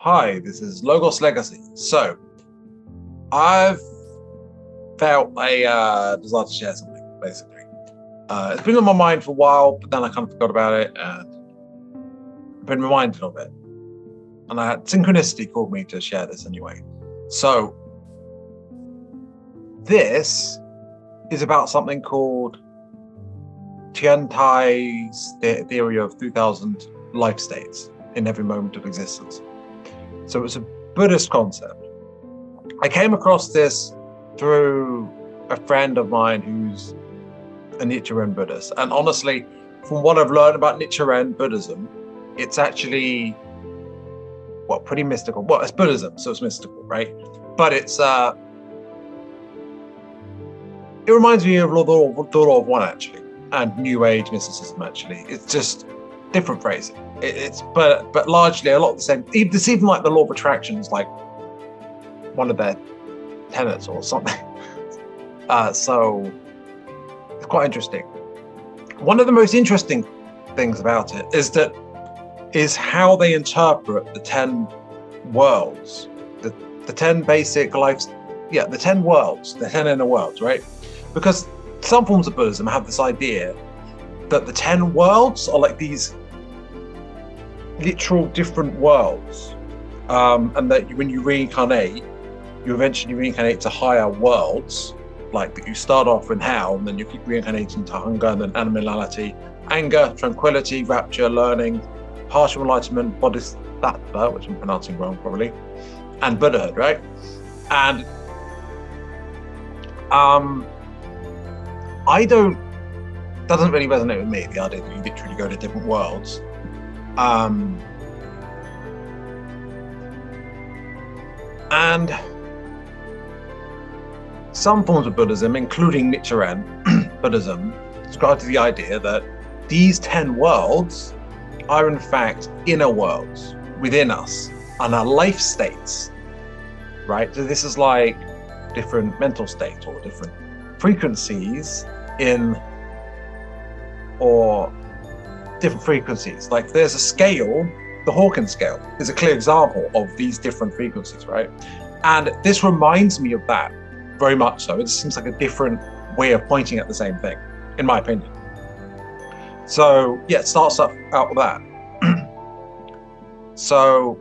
Hi, this is Logos Legacy. So, I've felt a desire to share something, basically. It's been on my mind for a while, but then I kind of forgot about it and I've been reminded of it. And I had synchronicity called me to share this anyway. So, this is about something called Tien-tai's theory of 3,000 life states in every moment of existence. So it's a Buddhist concept. I came across this through a friend of mine who's a Nichiren Buddhist. And honestly, from what I've learned about Nichiren Buddhism, it's actually, pretty mystical. Well, it's Buddhism, so it's mystical, right? But it reminds me of the law of one, actually, and New Age mysticism, actually. It's just different phrasing. But largely a lot of the same. It's even like the law of attraction is like one of their tenets or something. So it's quite interesting. One of the most interesting things about it is how they interpret the 10 worlds, the 10 basic lives, the 10 worlds, the 10 inner worlds, right? Because some forms of Buddhism have this idea that the 10 worlds are like these literal different worlds, and that when you reincarnate, you eventually reincarnate to higher worlds, like that you start off in hell, and then you keep reincarnating to hunger, and then animality, anger, tranquility, rapture, learning, partial enlightenment, bodhisattva, which I'm pronouncing wrong probably, and Buddhahood, right? And doesn't really resonate with me, the idea that you literally go to different worlds. And some forms of Buddhism, including Nichiren Buddhism, subscribe to the idea that these 10 worlds are in fact inner worlds within us and are life states, right? So this is like different mental states or different frequencies or different frequencies. Like there's a scale, the Hawkins scale is a clear example of these different frequencies, right? And this reminds me of that very much so. It seems like a different way of pointing at the same thing, in my opinion. So yeah, it starts out with that. So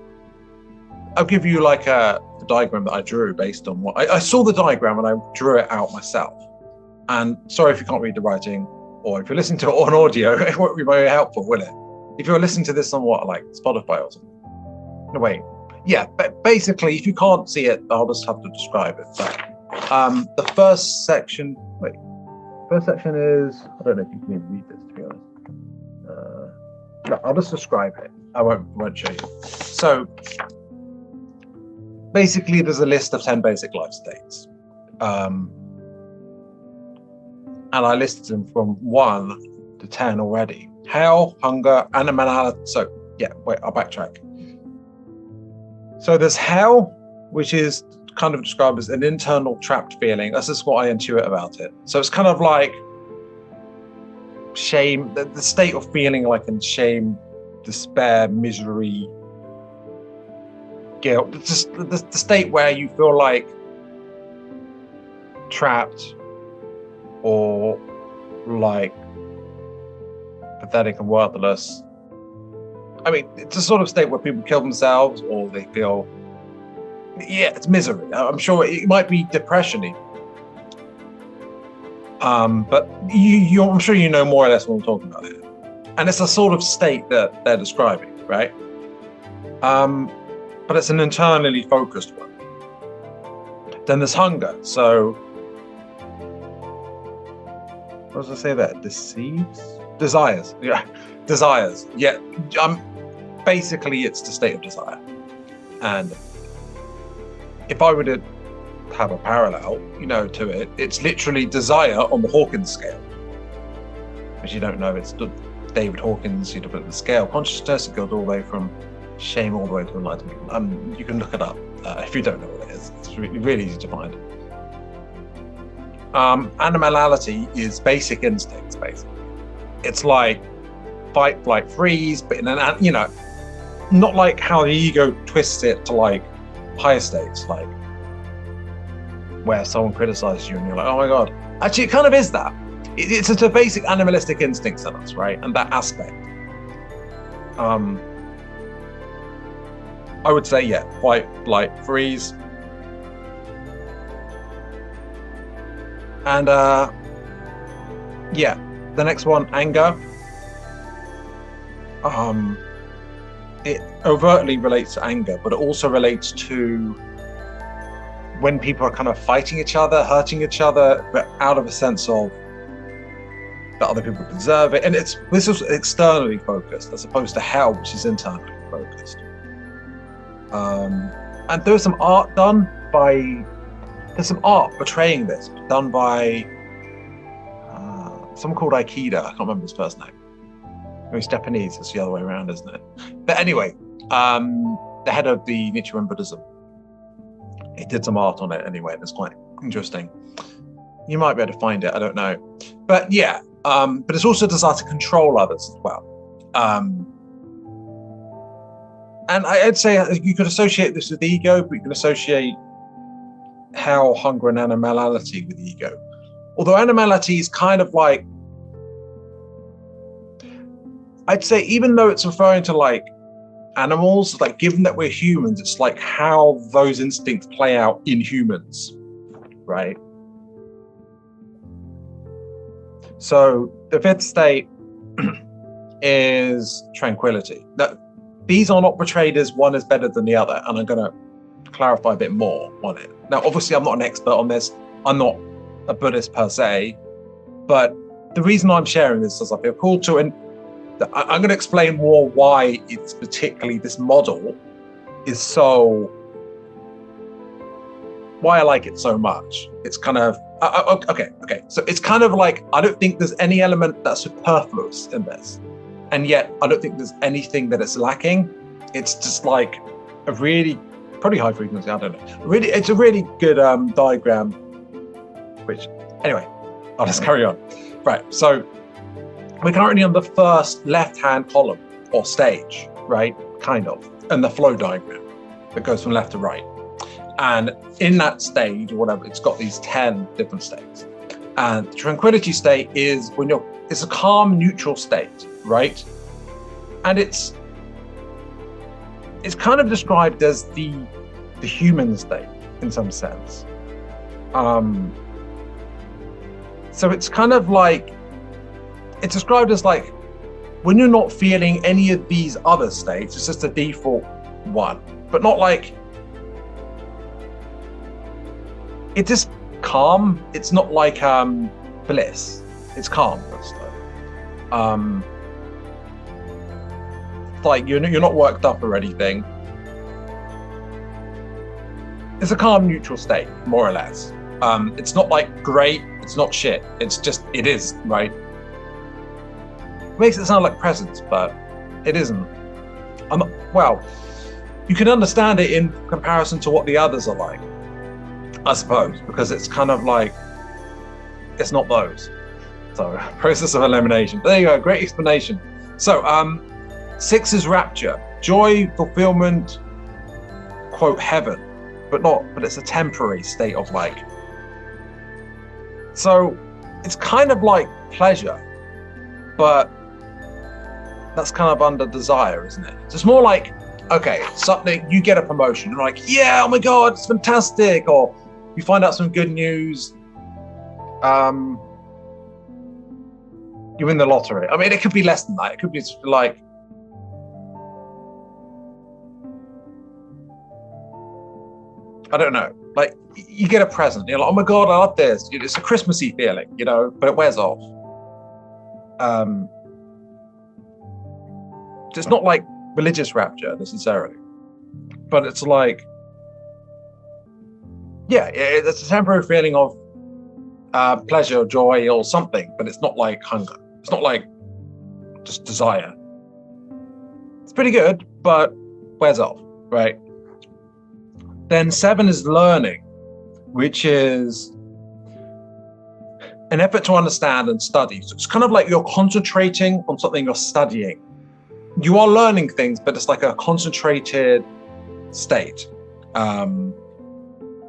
I'll give you like the diagram that I drew based on what I saw the diagram and I drew it out myself. And sorry if you can't read the writing, or if you're listening to it on audio, it won't be very helpful, will it? If you're listening to this on like Spotify or something. No, wait. Yeah, but basically, if you can't see it, I'll just have to describe it. But the first section is, I don't know if you can even read this, to be honest. No, I'll just describe it. I won't show you. So basically, there's a list of 10 basic life states. And I listed them from 1 to 10 already. Hell, hunger, animality. So I'll backtrack. So there's hell, which is kind of described as an internal trapped feeling. That's just what I intuit about it. So it's kind of like shame, the state of feeling like in shame, despair, misery, guilt. Just the state where you feel like trapped or like pathetic and worthless. I mean, it's a sort of state where people kill themselves or they feel, it's misery. I'm sure it might be depression even. But I'm sure you know more or less what I'm talking about here. And it's a sort of state that they're describing, right? But it's an internally focused one. Then there's hunger. So, what does I say there? Desires. Yeah, desires. Yeah, basically it's the state of desire. And if I were to have a parallel, to it, it's literally desire on the Hawkins scale. As you don't know, it's David Hawkins, you look at the scale. Consciousness, it goes all the way from shame all the way to enlightenment. You can look it up if you don't know what it is. It's really easy to find. Animality is basic instincts, basically. It's like fight, flight, freeze, but in an not like how the ego twists it to like higher states, like where someone criticizes you and you're like, oh my God. Actually, it kind of is that. It's a basic animalistic instincts in us, right? And that aspect. I would say, yeah, fight, flight, freeze. And yeah, the next one, anger. It overtly relates to anger, but it also relates to when people are kind of fighting each other, hurting each other, but out of a sense of that other people deserve it. And this is externally focused as opposed to hell, which is internally focused. And there's some art portraying this, done by someone called Aikido. I can't remember his first name. It's Japanese, it's the other way around, isn't it? But anyway, the head of the Nichiren Buddhism, he did some art on it anyway, and it's quite interesting. You might be able to find it, I don't know. But yeah, but it's also a desire to control others as well. And I'd say you could associate this with ego, but you can associate hell, hunger, and animality with ego. Although animality is kind of like, I'd say even though it's referring to like animals, like given that we're humans, it's like how those instincts play out in humans, right? So the fifth state is tranquility. Now, these are not portrayed as one is better than the other, and I'm going to clarify a bit more on it. Now, obviously, I'm not an expert on this. I'm not a Buddhist per se, but the reason I'm sharing this is I feel called to, and I'm going to explain more why it's particularly this model is so, why I like it so much. It's kind of, okay. So it's kind of like, I don't think there's any element that's superfluous in this. And yet I don't think there's anything that it's lacking. It's just like a really, probably high frequency, I don't know. Really, it's a really good diagram, which, anyway, I'll just carry on. Right, so we're currently on the first left-hand column or stage, right? Kind of, and the flow diagram that goes from left to right. And in that stage or whatever, it's got these 10 different states. And the tranquility state is when it's a calm, neutral state, right? And it's kind of described as the human state in some sense. So it's kind of like, it's described as like, when you're not feeling any of these other states, it's just a default one, but not like, it's just calm. It's not like bliss. It's calm. Like you're not worked up or anything. It's a calm, neutral state, more or less. It's not like great. It's not shit. It's just, it is, right? It makes it sound like presence, but it isn't. Well, you can understand it in comparison to what the others are like, I suppose, because it's kind of like, it's not those. So, process of elimination. There you go, great explanation. So, 6 is rapture, joy, fulfillment, quote, heaven, but it's a temporary state of like. So, it's kind of like pleasure, but that's kind of under desire, isn't it? So it's more like, okay, something, you get a promotion, you're like, yeah, oh my God, it's fantastic, or you find out some good news, you win the lottery. I mean, it could be less than that. It could be like, I don't know, like you get a present, you're like, oh my God, I love this. It's a Christmassy feeling, but it wears off. It's not like religious rapture necessarily, but it's like, yeah, it's a temporary feeling of pleasure, joy, or something, but it's not like hunger. It's not like just desire. It's pretty good, but wears off, right? Then 7 is learning, which is an effort to understand and study. So it's kind of like you're concentrating on something you're studying. you are learning things, but it's like a concentrated state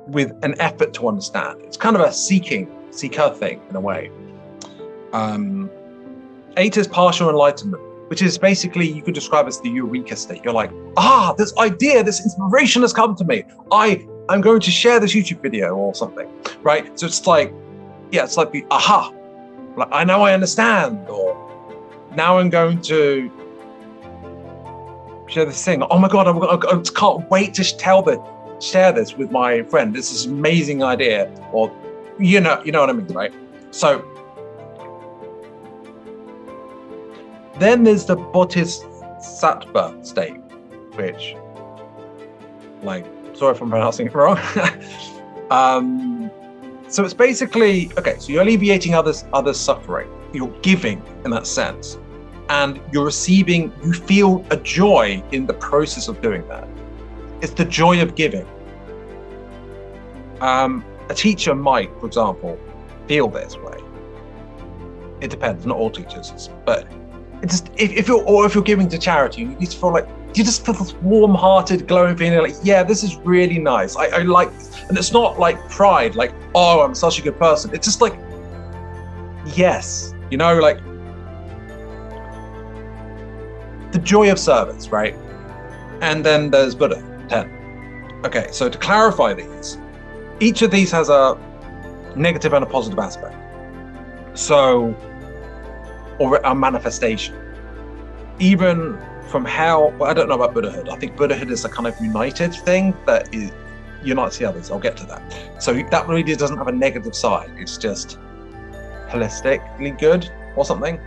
with an effort to understand. It's kind of a seeker thing in a way. 8 is partial enlightenment, which is basically, you could describe as the eureka state. You're like, this idea, this inspiration has come to me. I'm going to share this YouTube video or something, right? So it's like, it's like the aha, like I understand, or now I'm going to share this thing. Oh my God, I can't wait to share this with my friend. This is an amazing idea, or you know what I mean, right? So then there's the bodhisattva state, which, like, sorry if I'm pronouncing it wrong. So it's basically, so you're alleviating others' suffering. You're giving in that sense. And you're receiving, you feel a joy in the process of doing that. It's the joy of giving. A teacher might, for example, feel this way. It depends, not all teachers, but it's just, if you're giving to charity, you need to feel like, you just feel this warm-hearted, glowing feeling like, yeah, this is really nice. I like this. And it's not like pride, like, oh, I'm such a good person. It's just like, yes, like the joy of service, right? And then there's Buddha, 10. Okay, so to clarify these, each of these has a negative and a positive aspect. So, or a manifestation. Even from how, I don't know about Buddhahood. I think Buddhahood is a kind of united thing that unites the others. I'll get to that. So that really doesn't have a negative side. It's just holistically good or something.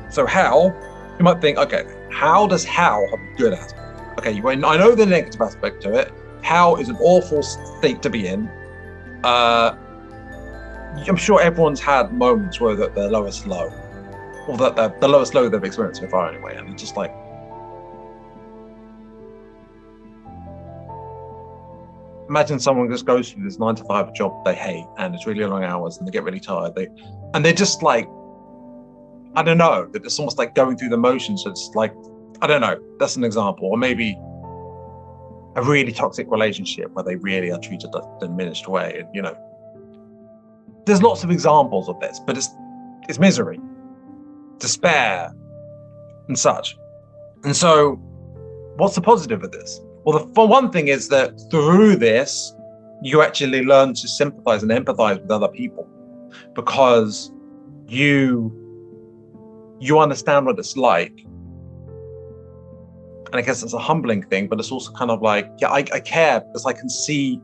So how, you might think, how does how have a good aspect? Okay, I know the negative aspect to it. How is an awful state to be in. I'm sure everyone's had moments where they're the lowest low, or that they're the lowest low they've experienced so far anyway, and it's just like, imagine someone just goes through this 9-to-5 job they hate, and it's really long hours, and they get really tired. They're just like, I don't know, that it's almost like going through the motions. So it's like, I don't know, that's an example. Or maybe a really toxic relationship where they really are treated in a diminished way. And, there's lots of examples of this, but it's misery, despair, and such. And so what's the positive of this? Well, for one thing is that through this, you actually learn to sympathize and empathize with other people, because you understand what it's like. And I guess it's a humbling thing, but it's also kind of like, yeah, I care because I can see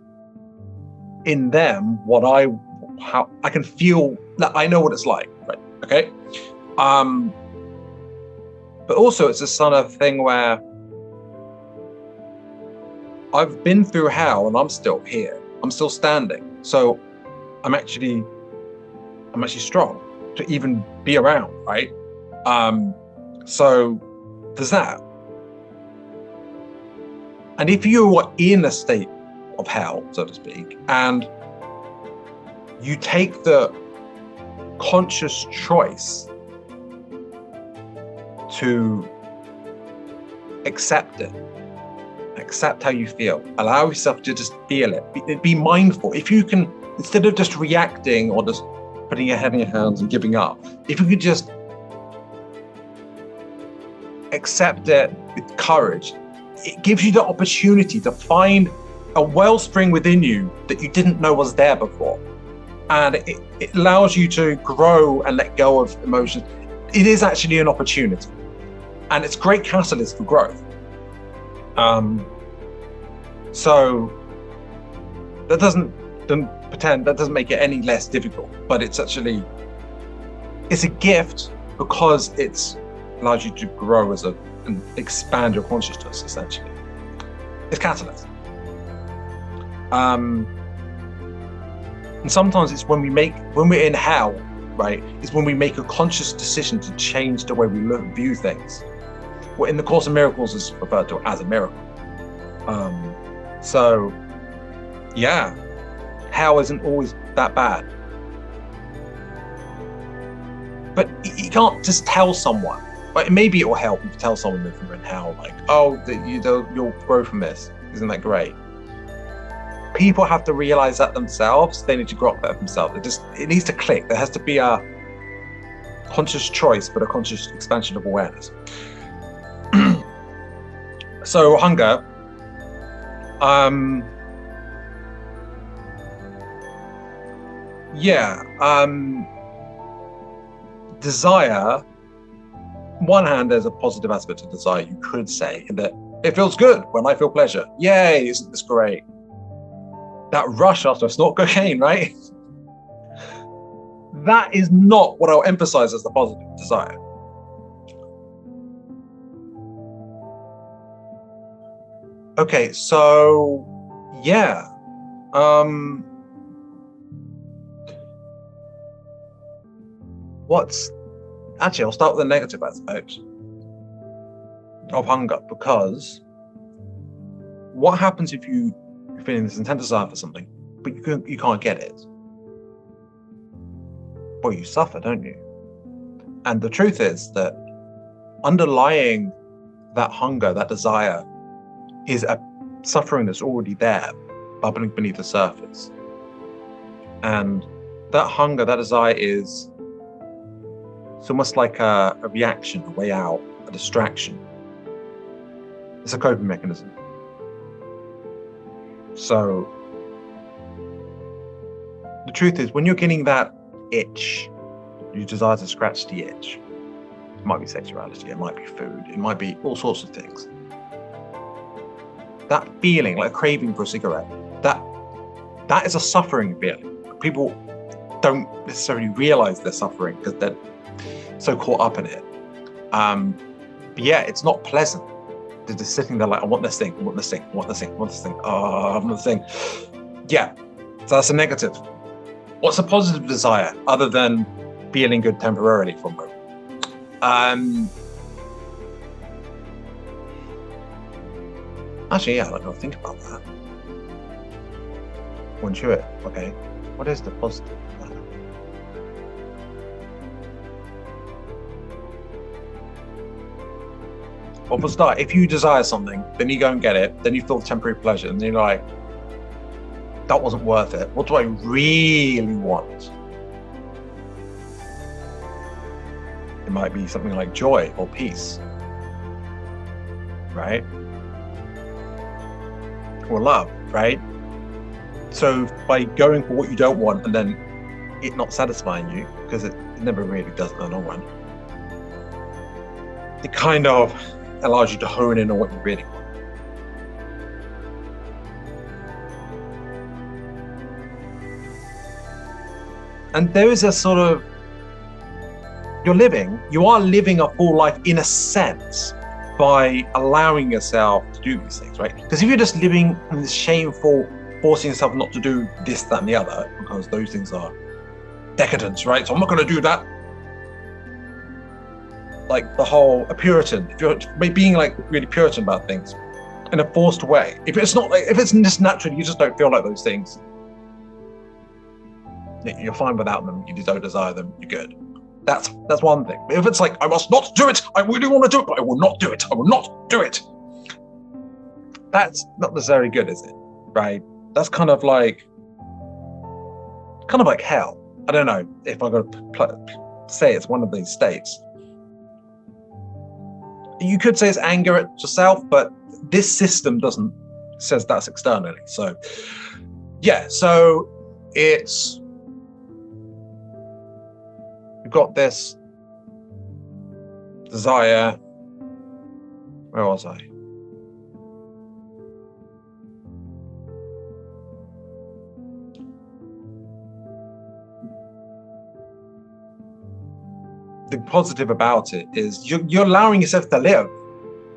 in them how I can feel that I know what it's like, right? Okay. But also it's this sort of thing where I've been through hell and I'm still here. I'm still standing. So I'm actually strong to even be around, right? So there's that. And if you are in a state of hell, so to speak, and you take the conscious choice to accept it, accept how you feel, allow yourself to just feel it, be mindful. If you can, instead of just reacting or just putting your head in your hands and giving up, if you could just accept it with courage, it gives you the opportunity to find a wellspring within you that you didn't know was there before. And it allows you to grow and let go of emotions. It is actually an opportunity. And it's a great catalyst for growth. So that doesn't make it any less difficult, but it's a gift because it allows you to grow and expand your consciousness, essentially. It's catalyst. And sometimes it's when we're in hell, right? It's when we make a conscious decision to change the way we view things. What in the Course of Miracles is referred to as a miracle. So, yeah, hell isn't always that bad. But you can't just tell someone, But maybe it will help if you tell someone if you're in hell, like, oh, you'll grow from this. Isn't that great? People have to realize that themselves. They need to grow up that themselves. It needs to click. There has to be a conscious choice, but a conscious expansion of awareness. So hunger. Desire. One hand, there's a positive aspect of desire, you could say, in that it feels good when I feel pleasure. Yay, isn't this great? That rush after a snort cocaine, right? That is not what I'll emphasize as the positive desire. Okay, so yeah. Actually, I'll start with the negative aspect of hunger, because what happens if you're feeling this intense desire for something, but you can't get it? Well, you suffer, don't you? And the truth is that underlying that hunger, that desire, is a suffering that's already there, bubbling beneath the surface. And that hunger, that desire is it's almost like a reaction, a way out, a distraction. It's a coping mechanism. So the truth is, when you're getting that itch, you desire to scratch the itch. It might be sexuality, it might be food, it might be all sorts of things. That feeling, like a craving for a cigarette, that is a suffering feeling. People don't necessarily realize they're suffering because they're so caught up in it. But yeah, it's not pleasant. They're just sitting there like, I want this thing, I want this thing, I want this thing, I want this thing, oh, I want this thing. Yeah, so that's a negative. What's a positive desire other than feeling good temporarily for a moment? Actually, yeah, I don't know, think about that. Won't you it? Okay, what is the positive? Well, for start, if you desire something, then you go and get it, then you feel temporary pleasure, and then you're like, that wasn't worth it. What do I really want? It might be something like joy or peace, right? Or love, right? So by going for what you don't want and then it not satisfying you, because it never really does in the long run, it kind of allows you to hone in on what you really want. And there is a sort of, you are living a full life in a sense by allowing yourself to do these things, right? Because if you're just living in this shameful, forcing yourself not to do this, that, and the other, because those things are decadence, right? So I'm not going to do that. Like the whole Puritan, if you're being like really Puritan about things in a forced way, if it's just naturally, you just don't feel like those things, you're fine without them, you don't desire them, you're good. That's one thing. But if it's like, I must not do it, I really want to do it, but I will not do it, I will not do it, that's not necessarily good, is it? Right? That's kind of like hell. I don't know if I'm going to say it's one of these states. You could say it's anger at yourself, but this system says that's externally. So yeah, so you've got this desire. Where was I? The positive about it is you're allowing yourself to live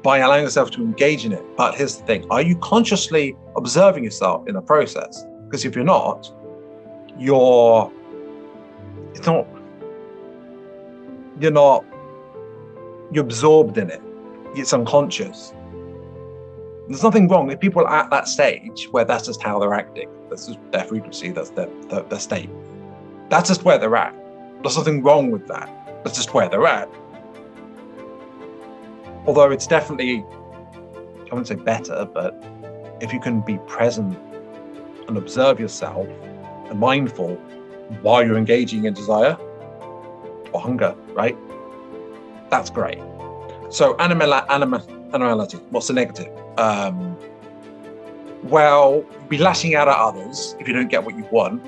by allowing yourself to engage in it. But here's the thing, are you consciously observing yourself in the process? Because if you're not, you're absorbed in it. It's unconscious. There's nothing wrong if people are at that stage where that's just how they're acting. That's just their frequency, that's their state. That's just where they're at. There's nothing wrong with that. That's just where they're at. Although it's definitely, I wouldn't say better, but if you can be present and observe yourself and mindful while you're engaging in desire or hunger, right? That's great. So animality, what's the negative? Well, be lashing out at others if you don't get what you want.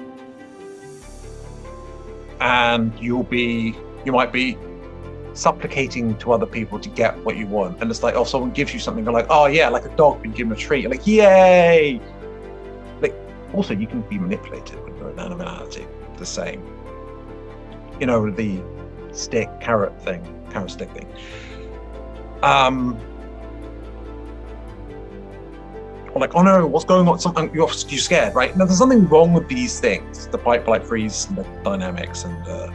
And you might be supplicating to other people to get what you want. And it's like, oh, someone gives you something, you're like, oh yeah, like a dog being given a treat. You're like, yay! Like, also, you can be manipulated when you're in animality. The same. You know, the carrot stick thing. Or like, oh no, what's going on? Something you're scared, right? Now, there's something wrong with these things, the fight, flight, freeze, and the dynamics, and the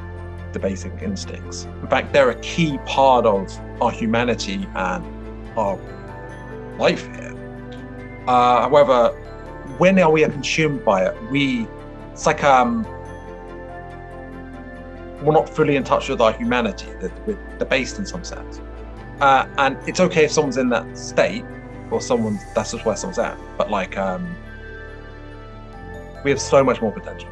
basic instincts. In fact, they're a key part of our humanity and our life here. However, when we are consumed by it, it's like we're not fully in touch with our humanity. We're debased in some sense. And it's okay if someone's in that state, or that's just where someone's at. But like, we have so much more potential.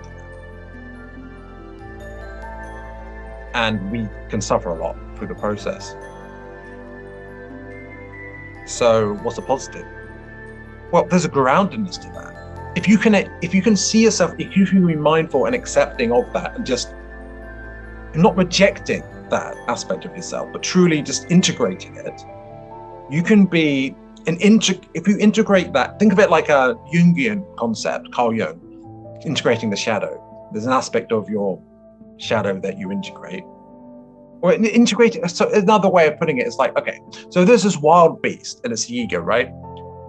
And we can suffer a lot through the process. So what's the positive? Well, there's a groundedness to that. If you can see yourself, if you can be mindful and accepting of that, and just not rejecting that aspect of yourself, but truly just integrating it, you can be if you integrate that, think of it like a Jungian concept, Carl Jung, integrating the shadow. There's an aspect of your shadow that you integrate. Or integrate, so another way of putting it is like, okay, so there's this wild beast and it's the ego, right?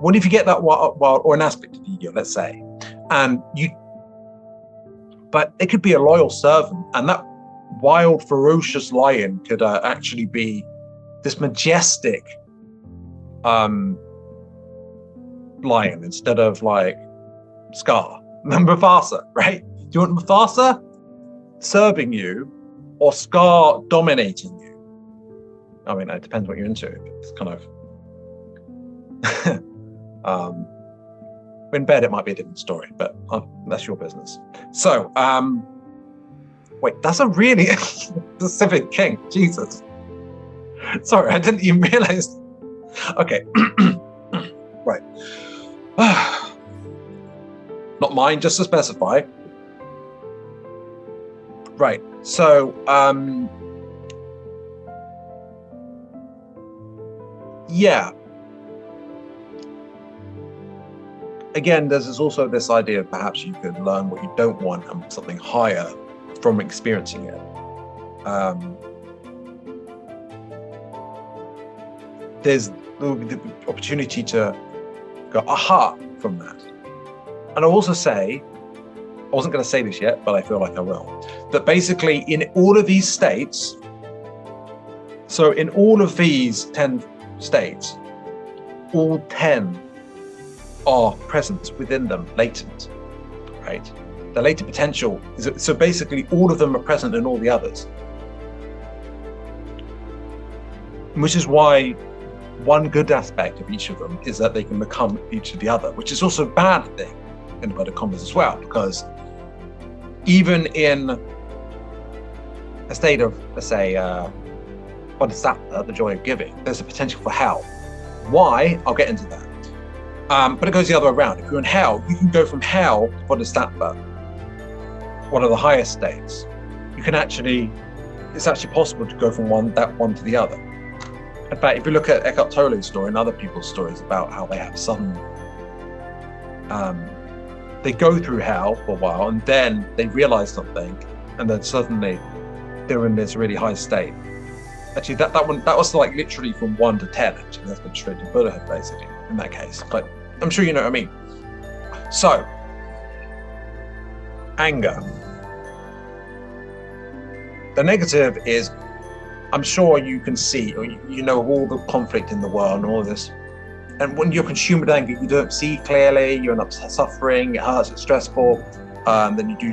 What if you get that wild, or an aspect of the ego, let's say, but it could be a loyal servant, and that wild, ferocious lion could actually be this majestic lion instead of like Scar, Mufasa, right? Do you want Mufasa serving you or Scar dominating you? I mean, it depends what you're into. It's kind of in bed, it might be a different story, but that's your business. So, wait, that's a really specific king. Jesus. Sorry, I didn't even realize. Okay. Right. Not mine, just to specify. Right. So, yeah. Again, there's also this idea of perhaps you could learn what you don't want and something higher from experiencing it. There's the opportunity to go aha from that. And I'll also say, I wasn't going to say this yet, but I feel like I will, that basically in all of these states, so in all of these 10 states, all 10 are present within them, latent, right? The latent potential is, so basically all of them are present in all the others. Which is why one good aspect of each of them is that they can become each of the other, which is also a bad thing in inverted commas as well, because even in a state of, let's say, bodhisattva, the joy of giving, there's a potential for hell. Why? I'll get into that. But it goes the other way around. If you're in hell, you can go from hell to bodhisattva, one of the highest states. You can it's actually possible to go from one to the other. In fact, if you look at Eckhart Tolle's story and other people's stories about how they have sudden, they go through hell for a while and then they realize something, and then suddenly they're in this really high state. Actually, that was like literally from 1 to 10. Actually, that's been straight to Buddhahood basically in that case. But I'm sure you know what I mean. So, anger. The negative is, I'm sure you can see, or you know, all the conflict in the world and all this. And when you're consumed with anger, you don't see clearly, you end up suffering, it hurts, it's stressful. Then you do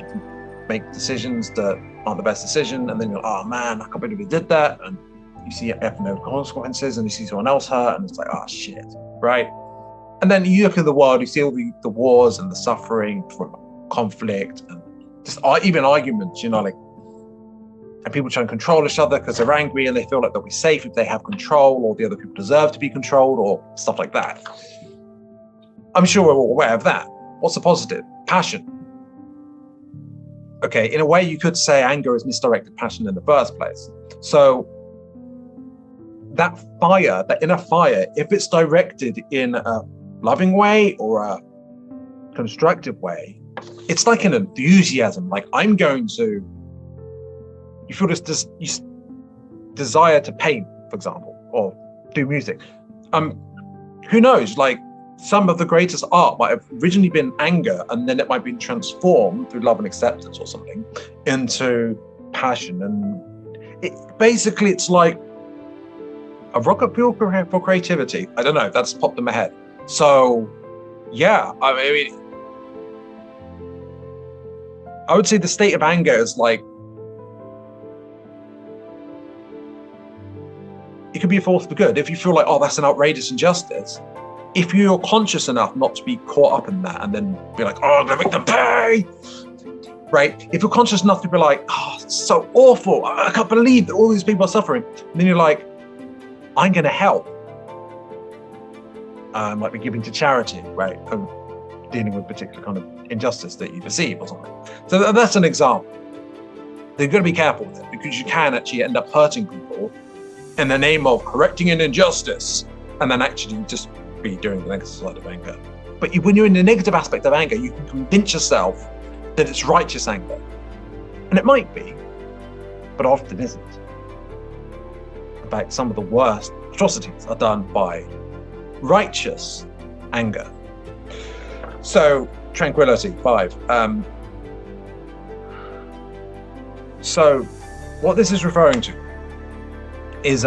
make decisions that aren't the best decision. And then you're, oh man, I can't believe we did that. And you see it have no consequences, and you see someone else hurt, and it's like, oh shit, right? And then you look at the world, you see all the wars and the suffering from conflict and just even arguments, like, and people try and control each other because they're angry and they feel like they'll be safe if they have control, or the other people deserve to be controlled, or stuff like that. I'm sure we're all aware of that. What's the positive? Passion. Okay, in a way, you could say anger is misdirected passion in the first place. So that fire, that inner fire, if it's directed in a loving way or a constructive way, it's like an enthusiasm. Like, I'm going to, you feel this desire to paint, for example, or do music. Who knows? Like, some of the greatest art might have originally been anger, and then it might be transformed through love and acceptance or something into passion. And it's like a rocket fuel for creativity. I don't know. That's popped in my head. So, yeah, I mean, I would say the state of anger is like, it could be a force for good. If you feel like, oh, that's an outrageous injustice, if you're conscious enough not to be caught up in that and then be like, oh, I'm gonna make them pay, right? If you're conscious enough to be like, oh, it's so awful, I can't believe that all these people are suffering, and then you're like, I'm gonna help. Might be giving to charity, right? Dealing with a particular kind of injustice that you perceive or something. So that's an example. You've got to be careful with it, because you can actually end up hurting people in the name of correcting an injustice, and then actually just be doing the negative side of anger. But when you're in the negative aspect of anger, you can convince yourself that it's righteous anger. And it might be, but often isn't. In fact, some of the worst atrocities are done by righteous anger. So, Tranquility Five. So, what this is referring to is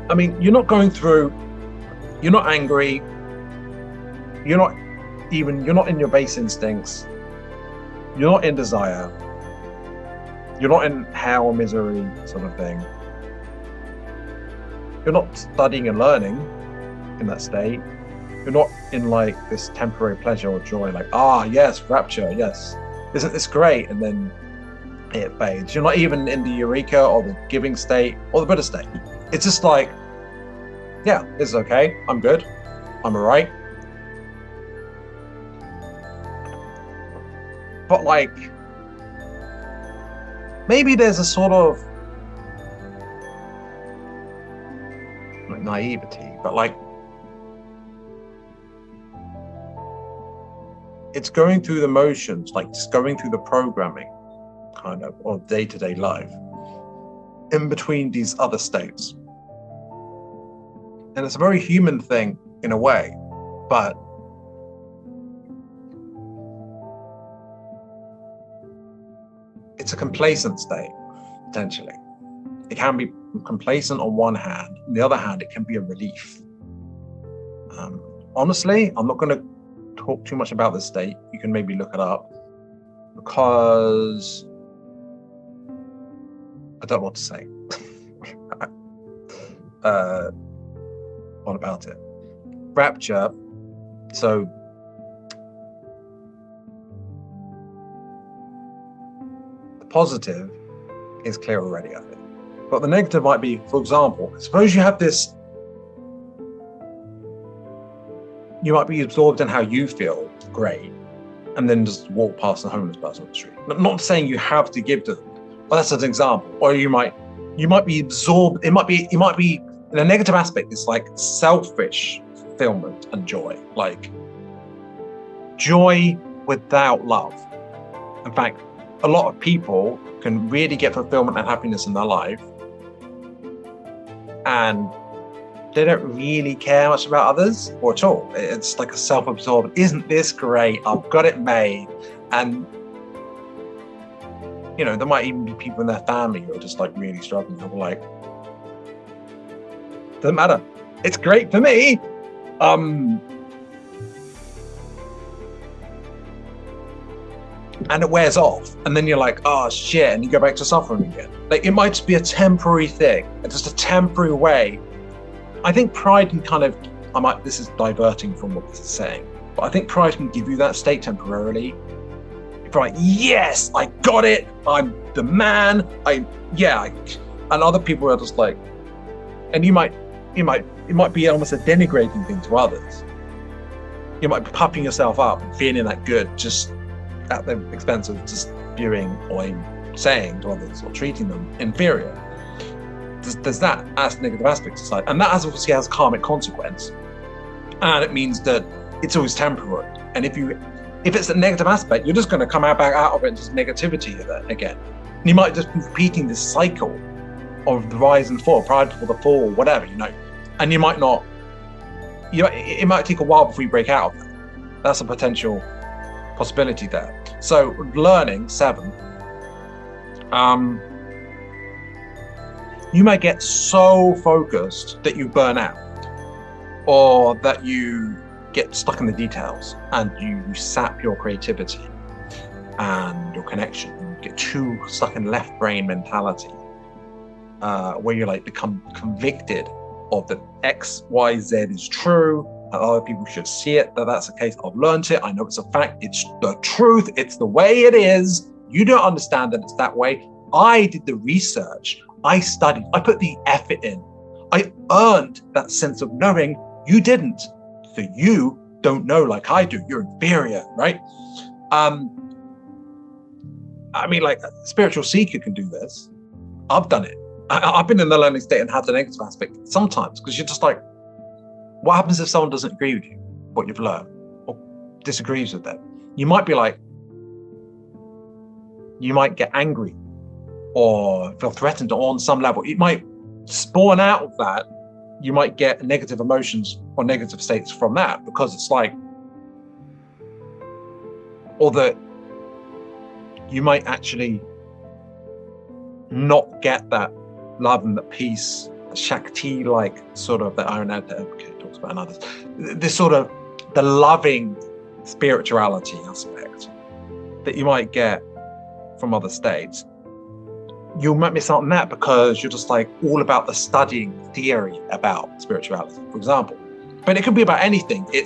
I mean, you're not angry, you're not in your base instincts, you're not in desire, you're not in hell or misery sort of thing. You're not studying and learning in that state. You're not in like this temporary pleasure or joy, like, yes, rapture, yes, isn't this great? And then it fades. You're not even in the eureka or the giving state or the Buddha state. It's just like, yeah, this is okay. I'm good. I'm all right. But like, maybe there's a sort of like naivety, but like, it's going through the motions, like just going through the programming kind of day-to-day life in between these other states. And it's a very human thing in a way, but it's a complacent state, potentially. It can be complacent on one hand. On the other hand, it can be a relief. Honestly, I'm not going to talk too much about this state. You can maybe look it up, because I don't know what to say. What about it? Rapture. So the positive is clear already, I think. But the negative might be, for example, suppose you have this, you might be absorbed in how you feel great, and then just walk past a homeless person on the street. Not saying you have to give to them, but that's an example. Or you might be absorbed. It might be in a negative aspect. It's like selfish fulfillment and joy, like joy without love. In fact, a lot of people can really get fulfillment and happiness in their life, and they don't really care much about others or at all. It's like a self-absorbed, isn't this great? I've got it made. And there might even be people in their family who are just like really struggling. Who are like, doesn't matter. It's great for me. and it wears off, and then you're like, oh shit, and you go back to suffering again. Like, it might just be a temporary thing, just a temporary way. I think pride can kind of, this is diverting from what this is saying, but I think pride can give you that state temporarily. You're like, yes, I got it, I'm the man, and other people are just like, and it might be almost a denigrating thing to others. You might be puffing yourself up and feeling that good just at the expense of just viewing or saying to others or treating them inferior. There's that as negative aspect to society, and that obviously has a karmic consequence, and it means that it's always temporary. And if it's a negative aspect, you're just going to come back out of it into negativity again. And you might just be repeating this cycle of the rise and fall, pride for the fall, whatever, and you might not. It might take a while before you break out of that. That's a potential possibility there. So learning 7, you might get so focused that you burn out, or that you get stuck in the details and you sap your creativity and your connection. You get too stuck in left brain mentality, where you like become convicted of that X, Y, Z is true, and other people should see it, that's the case. I've learned it, I know it's a fact, it's the truth, it's the way it is. You don't understand that it's that way. I did the research, I studied, I put the effort in, I earned that sense of knowing. You didn't, so you don't know like I do, you're inferior, right? Like a spiritual seeker can do this. I've done it. I've been in the learning state and had the negative aspect sometimes, because you're just like, what happens if someone doesn't agree with you, what you've learned, or disagrees with them? You might be like, you might get angry or feel threatened on some level. It might spawn out of that. You might get negative emotions or negative states from that, because it's like, or that you might actually not get that love and the peace, the Shakti-like sort of that Untitled talks about, and others. This sort of the loving spirituality aspect that you might get from other states. You might miss out on that because you're just like all about the studying theory about spirituality, for example. But it could be about anything. You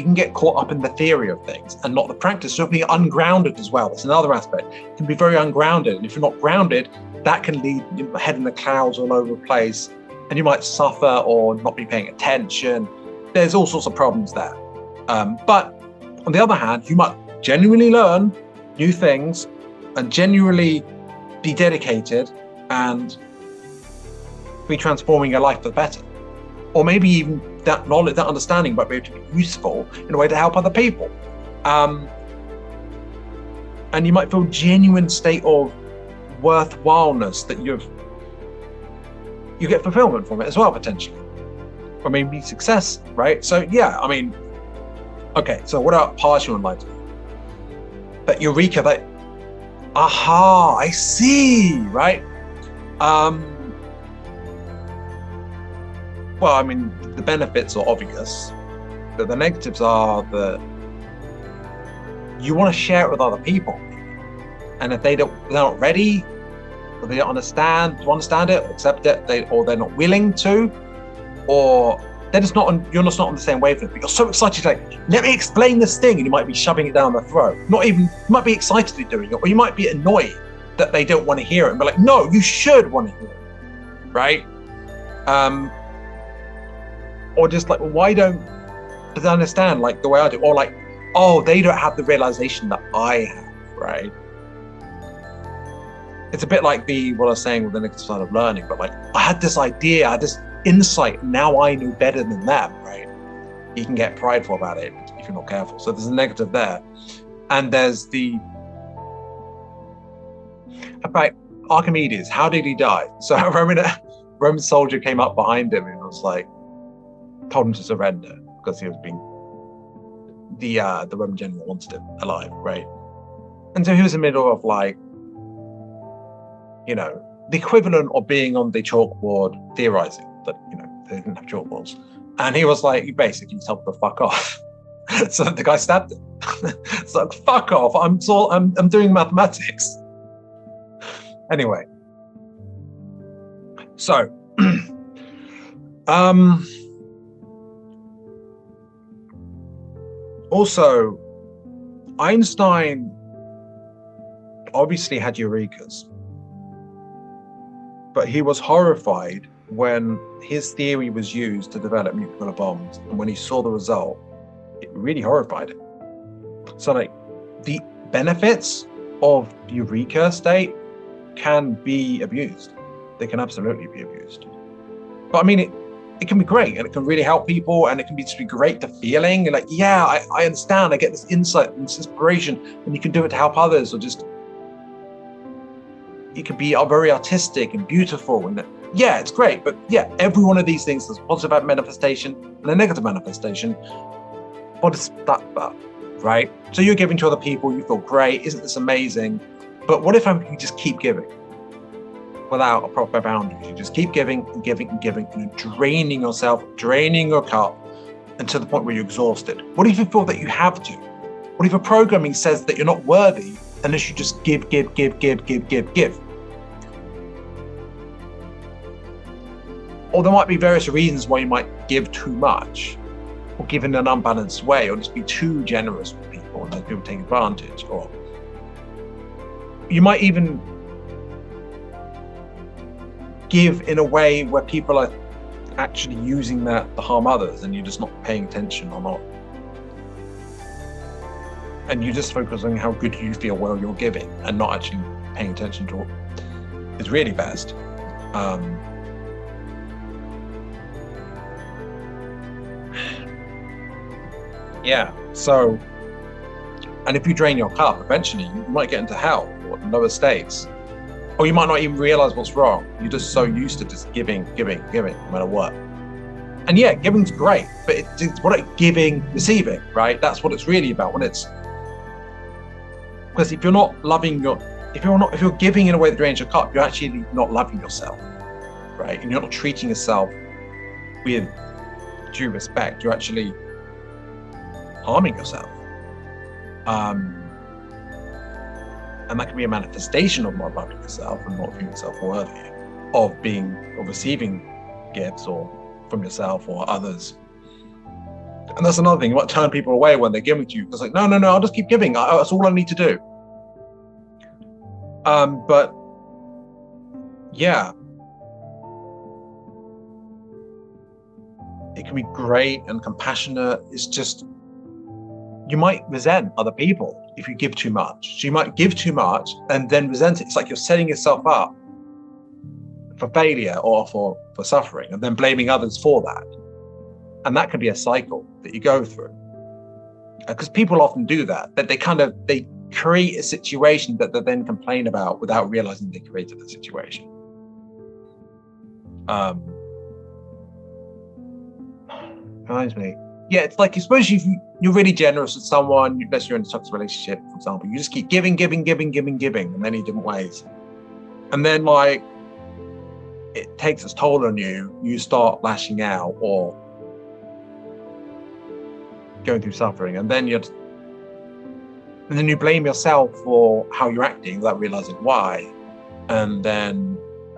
can get caught up in the theory of things and not the practice. So being ungrounded as well, that's another aspect. You can be very ungrounded. And if you're not grounded, that can lead your head in the clouds all over the place, and you might suffer or not be paying attention. There's all sorts of problems there. But on the other hand, you might genuinely learn new things and genuinely be dedicated and be transforming your life for the better. Or maybe even that knowledge, that understanding might be able to be useful in a way to help other people. And you might feel genuine state of worthwhileness that you get fulfillment from it as well, potentially. Or maybe success, right? So okay, so what about partial enlightenment? That eureka, that aha, I see, right? The benefits are obvious, but the negatives are that you want to share it with other people. And if they're not ready, or they don't understand it, or accept it, or they're not willing to, or they're just you're just not on the same wavelength. But you're so excited, like, let me explain this thing, and you might be shoving it down their throat. You might be excitedly doing it, or you might be annoyed that they don't want to hear it, and be like, no, you should want to hear it, right? Or just like, well, why don't they understand like the way I do? Or like, oh, they don't have the realization that I have, right? It's a bit like what I was saying with the negative side of learning, but like, I had this idea, I had this insight, now I know better than them, right? You can get prideful about it if you're not careful. So there's a negative there. And there's about Archimedes, how did he die? So a Roman soldier came up behind him and was like, told him to surrender because he was being the Roman general wanted him alive, right? And so he was in the middle of like, the equivalent of being on the chalkboard theorizing that, they didn't have chalkboards. And he was like, he basically told him to fuck off. So the guy stabbed him. It's like, fuck off. I'm doing mathematics. Anyway. So also Einstein obviously had eurekas, but he was horrified when his theory was used to develop nuclear bombs, and when he saw the result, it really horrified him. So like the benefits of the eureka state can be abused. They can absolutely be abused. But I mean, it can be great, and it can really help people, and it can be just be great to feeling like, yeah, I understand, I get this insight and this inspiration, and you can do it to help others, or just it can be very artistic and beautiful, and yeah, it's great. But yeah, every one of these things, there's a positive manifestation and a negative manifestation. What is that about, right? So you're giving to other people, you feel great, isn't this amazing? But what if you just keep giving without a proper boundaries? You just keep giving and giving and giving, and you're draining yourself, draining your cup, and to the point where you're exhausted. What if you feel that you have to? What if your programming says that you're not worthy unless you just give? Or there might be various reasons why you might give too much, or give in an unbalanced way, or just be too generous with people and then people take advantage. Or you might even give in a way where people are actually using that to harm others, and you're just not paying attention or not. And you just focus on how good you feel while you're giving, and not actually paying attention to what is really best. Yeah, so, and if you drain your cup, eventually you might get into hell or lower states. Or you might not even realize what's wrong. You're just so used to just giving, no matter what. And yeah, giving's great, but it's what it's giving, receiving, right? That's what it's really about. Because if you're not loving if you're giving in a way that drains your cup, you're actually not loving yourself, right? And you're not treating yourself with due respect. You're actually harming yourself. And that can be a manifestation of not loving yourself and not feeling yourself worthy of receiving gifts, or from yourself or others. And that's another thing. You might turn people away when they're giving to you. It's like, no, I'll just keep giving. That's all I need to do. But yeah, it can be great and compassionate. It's just, you might resent other people if you give too much. So you might give too much and then resent it. It's like you're setting yourself up for failure or for suffering, and then blaming others for that. And that can be a cycle that you go through. Because people often do that they create a situation that they then complain about without realizing they created the situation. Reminds me. Yeah, it's like, suppose you're really generous with someone, unless you're in a toxic relationship, for example, you just keep giving in many different ways. And then like, it takes its toll on you, you start lashing out or going through suffering. And then you blame yourself for how you're acting without realizing why. And then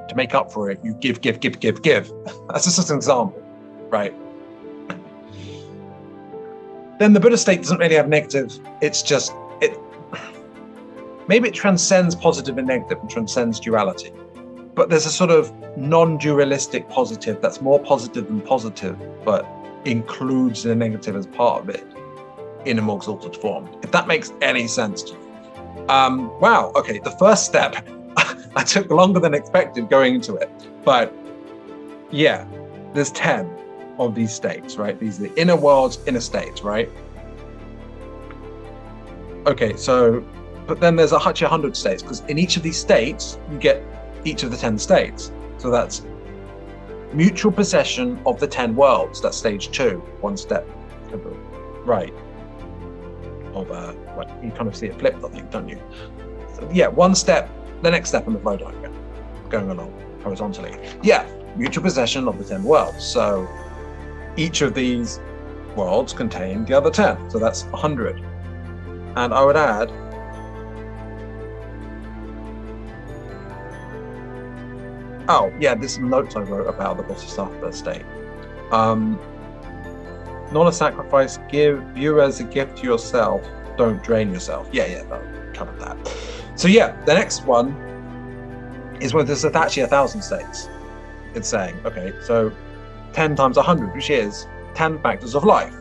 to make up for it, you give. That's just an example, right? Then the Buddha state doesn't really have negative. It's just, maybe it transcends positive and negative and transcends duality. But there's a sort of non-dualistic positive that's more positive than positive, but includes the negative as part of it in a more exalted form. If that makes any sense to you. Wow, okay, the first step, I took longer than expected going into it. But yeah, there's 10 of these states, right? These are the inner worlds, inner states, right? Okay, so, but then there's actually 100 states, because in each of these states, you get each of the 10 states. So that's mutual possession of the 10 worlds. That's stage 2, one step to the right. You kind of see it flipped, I think, don't you? So yeah, one step, the next step in the flow diagram, going along horizontally. Yeah, mutual possession of the 10 worlds. So each of these worlds contain the other 10. So that's 100. And I would add there's some notes I wrote about the Bodhisattva state. Not a sacrifice, give you as a gift to yourself, don't drain yourself. That covered that. So the next one is when there's actually 1,000 states. It's saying, okay, so 10 times 100, which is 10 factors of life.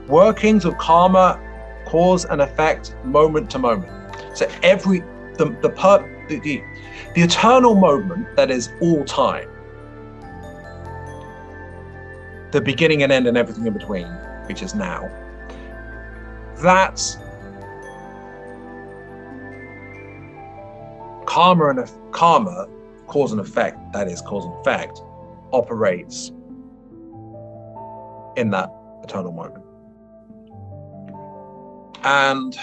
Workings of karma, cause and effect, moment to moment. So the eternal moment that is all time, the beginning and end and everything in between, which is now, that's karma, cause and effect, that is cause and effect, operates in that eternal moment. And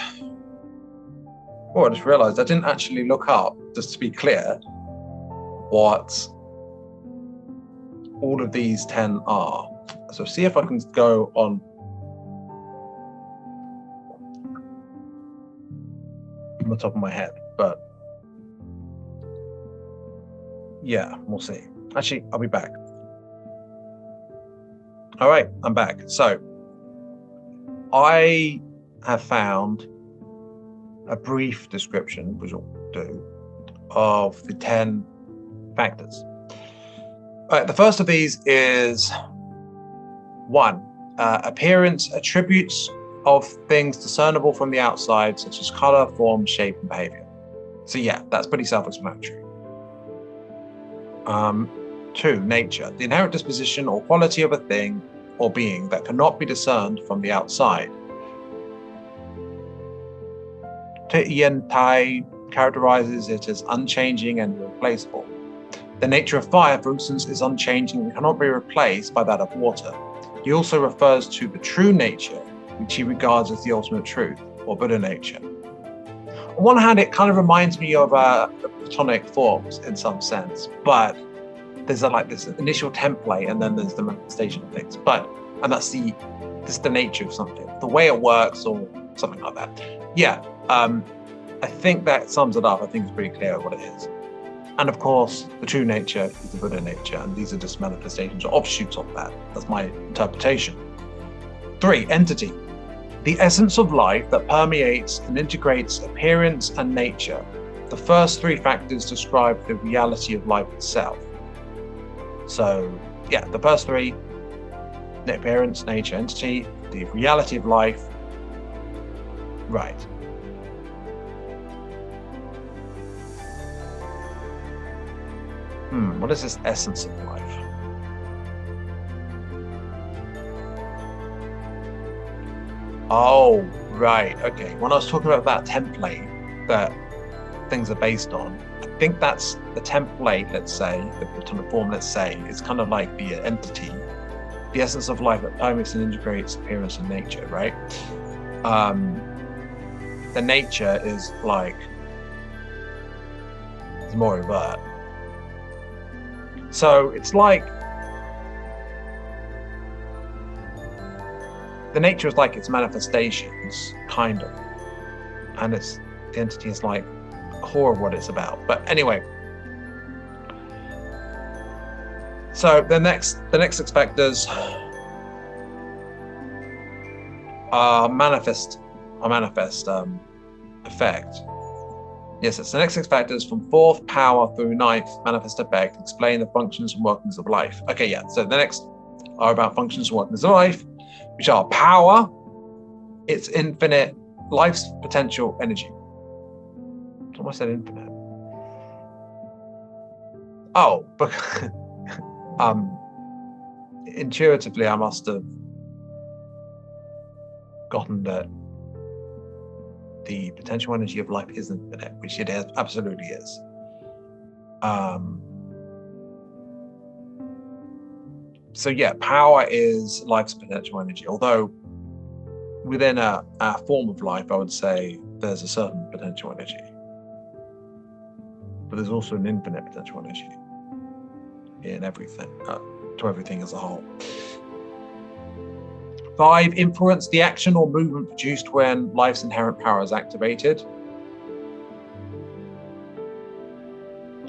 I just realized I didn't actually look up, just to be clear, what all of these 10 are. So see if I can go on from the top of my head, but we'll see. Actually, I'll be back. All right, I'm back. So I have found a brief description, which I'll do, of the 10 factors. All right, the first of these is 1, appearance, attributes of things discernible from the outside, such as color, form, shape, and behavior. So that's pretty self-explanatory. 2, nature, the inherent disposition or quality of a thing or being that cannot be discerned from the outside. Tien-tai characterizes it as unchanging and irreplaceable. The nature of fire, for instance, is unchanging and cannot be replaced by that of water. He also refers to the true nature, which he regards as the ultimate truth, or Buddha nature. On one hand, it kind of reminds me of the Platonic forms in some sense, but there's this initial template and then there's the manifestation of things. And that's the nature of something, the way it works or something like that. I think that sums it up. I think it's pretty clear what it is. And of course, the true nature is the Buddha nature, and these are just manifestations or offshoots of that. That's my interpretation. 3, entity, the essence of life that permeates and integrates appearance and nature. The first 3 factors describe the reality of life itself. So, the first 3, the appearance, nature, entity, the reality of life. Right. What is this essence of life? Oh, right. Okay. When I was talking about that template that things are based on, I think that's the template, let's say, the Platonic form, let's say, is kind of like the entity, the essence of life that permeates and integrates appearance and nature, right? The nature is it's more overt. So it's like the nature is like its manifestations, kind of, and the entity is like the core of what it's about. But anyway, so the next 6 factors are manifest effect. Yes, it's the next 6 factors from 4th power through 9th manifest effect explain the functions and workings of life. Okay, so the next are about functions and workings of life, which are power, its infinite, life's potential energy. I almost said infinite. Oh, but intuitively I must have gotten that the potential energy of life is infinite, which it absolutely is. So power is life's potential energy. Although within a form of life, I would say there's a certain potential energy, but there's also an infinite potential energy in everything, to everything as a whole. 5, influence the action or movement produced when life's inherent power is activated.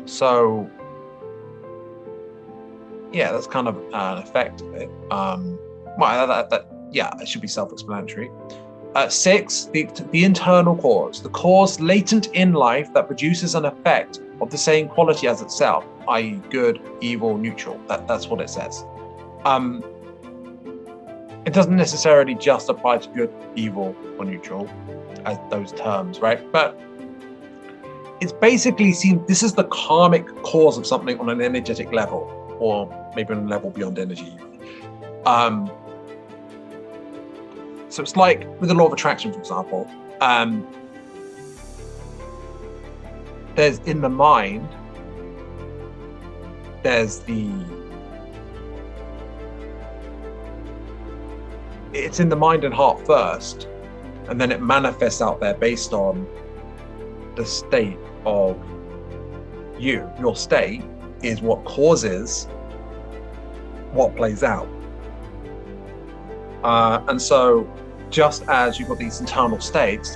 So, yeah, that's kind of an effect of it. Yeah, it should be self-explanatory. 6, the internal cause, the cause latent in life that produces an effect of the same quality as itself, i.e. good, evil, neutral. That's what it says. It doesn't necessarily just apply to good, evil, or neutral as those terms, right? But it's basically seen, this is the karmic cause of something on an energetic level, or maybe on a level beyond energy. So it's like with the law of attraction, for example, there's in the mind, it's in the mind and heart first, and then it manifests out there based on the state of you. Your state is what causes what plays out. And so just as you've got these internal states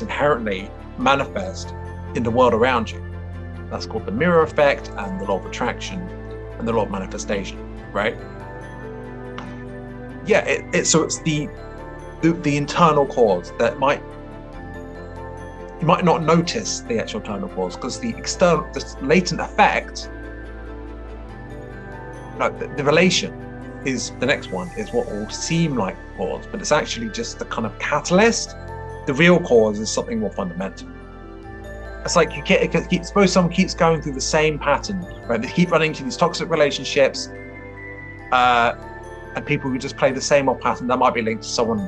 inherently manifest in the world around you. That's called the mirror effect and the law of attraction and the law of manifestation, right? Yeah, so it's the internal cause that you might not notice the actual internal cause, because the latent effect, the relation is the next one, is what will seem like the cause, but it's actually just the kind of catalyst. The real cause is something more fundamental. It's like suppose someone keeps going through the same pattern, right? They keep running into these toxic relationships, and people who just play the same old pattern, that might be linked to someone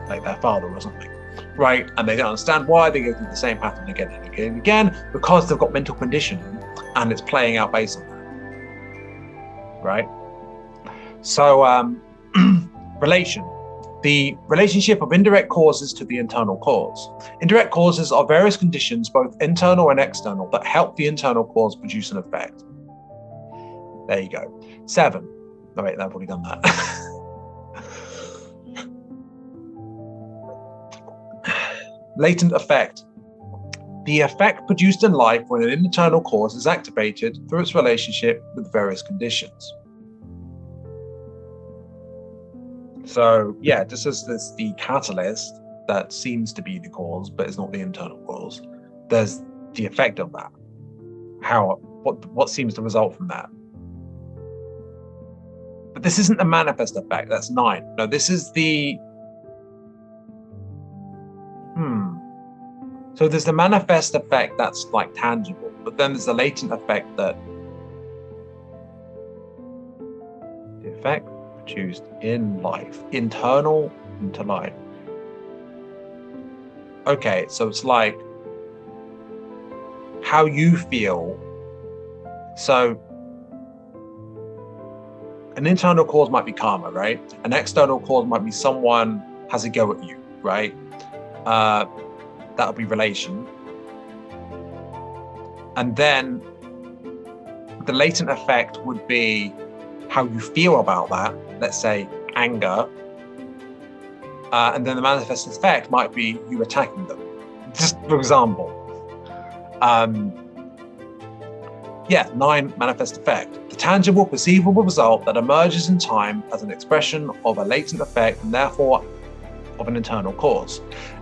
like their father or something, right? And they don't understand why they go through the same pattern again and again and again, because they've got mental conditioning and it's playing out based on that, right? So the relationship of indirect causes to the internal cause. Indirect causes are various conditions, both internal and external, that help the internal cause produce an effect. There you go. 7. Oh wait, I've already done that. Latent effect. The effect produced in life when an internal cause is activated through its relationship with various conditions. So yeah, just as there's the catalyst that seems to be the cause, but it's not the internal cause, there's the effect of that. What seems to result from that. But this isn't the manifest effect, that's 9. No, this is the So there's the manifest effect that's like tangible, but then there's the latent effect that the effect produced in life, internal into life. Okay, so it's like how you feel. So an internal cause might be karma, right? An external cause might be someone has a go at you, right? That'll be relation. And then the latent effect would be how you feel about that, let's say anger. And then the manifest effect might be you attacking them, just for example. 9, manifest effect. The tangible, perceivable result that emerges in time as an expression of a latent effect and therefore of an internal cause.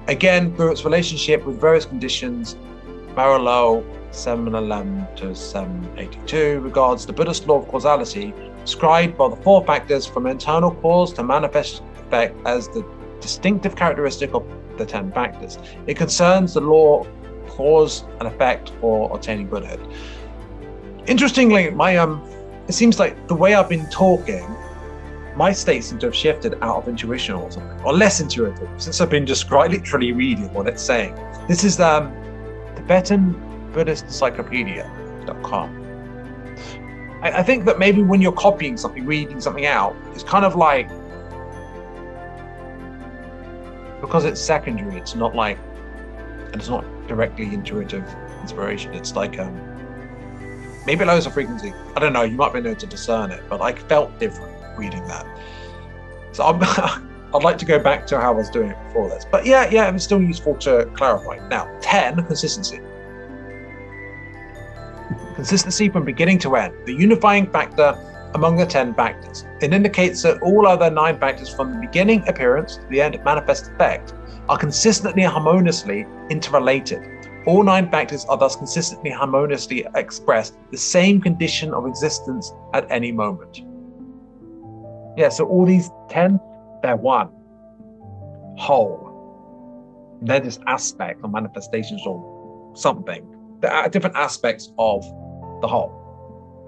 Again, through its relationship with various conditions, parallel 711 to 782 regards the Buddhist law of causality, described by the 4 factors from internal cause to manifest effect as the distinctive characteristic of the 10 factors. It concerns the law of cause and effect for attaining Buddhahood. Interestingly, it seems like the way I've been talking, my state seems to have shifted out of intuition or something, or less intuitive, since I've been just literally reading what it's saying. This is Tibetan Buddhist Encyclopedia.com. I think that maybe when you're copying something, reading something out, it's kind of like, because it's secondary, it's not like, and it's not directly intuitive inspiration. It's like, maybe it lowers the frequency. I don't know, you might be able to discern it, but I felt different reading that. So I'd like to go back to how I was doing it before this. But yeah, it's still useful to clarify. Now, 10, consistency. Consistency from beginning to end, the unifying factor among the 10 factors. It indicates that all other 9 factors from the beginning appearance to the end manifest effect are consistently and harmoniously interrelated. All 9 factors are thus consistently harmoniously express the same condition of existence at any moment. Yeah, so all these 10, they're one whole. They're just aspects or manifestations or something. They're different aspects of the whole.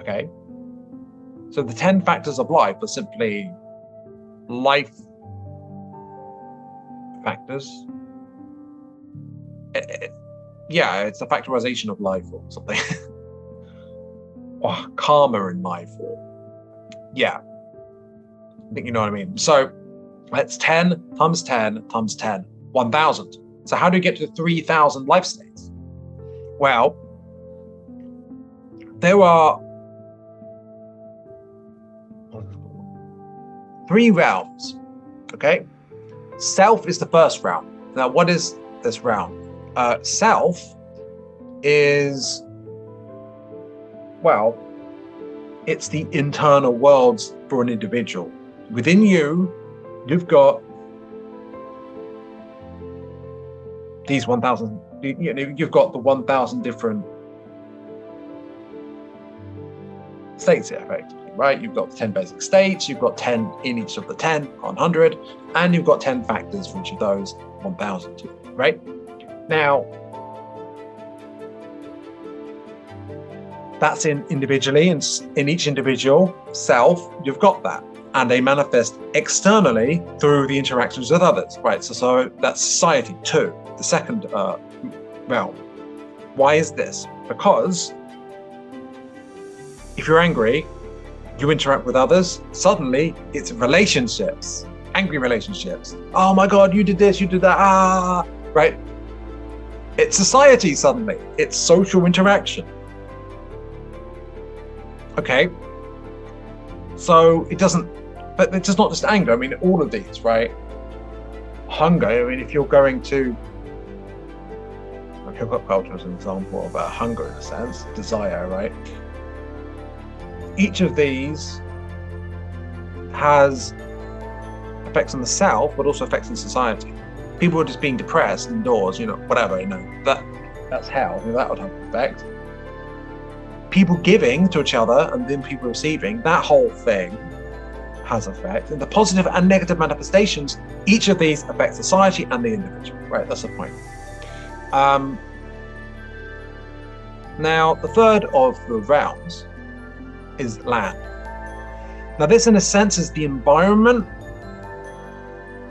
Okay? So the 10 factors of life are simply life factors. It's a factorization of life or something. Or karma in life, or I think you know what I mean. So that's 10 times 10 times 10, 1,000. So how do you get to 3,000 life states? Well, there are 3 realms. Okay, self is the first realm. Now, what is this realm? Self is, well, it's the internal worlds for an individual. Within you, you've got these 1,000, you've got the 1,000 different states here, effectively, right? You've got the 10 basic states, you've got 10 in each of the 10, 100, and you've got 10 factors for each of those 1,000, right? Now, that's individually, and in each individual self, you've got that. And they manifest externally through the interactions with others, right? So that's society, 2, the second realm. Why is this? Because if you're angry, you interact with others, suddenly it's relationships, angry relationships. Oh my God, you did this, you did that, right? It's society suddenly, it's social interaction. Okay, so but it's just not just anger. I mean, all of these, right? Hunger, I mean, if you're going to, hip-hop culture as an example of hunger in a sense, desire, right? Each of these has effects on the self, but also effects on society. People are just being depressed indoors, whatever, that's hell, that would have an effect. People giving to each other and then people receiving, that whole thing has effect. And the positive and negative manifestations, each of these affect society and the individual, right? That's the point. Now, the third of the realms is land. Now, this in a sense is the environment,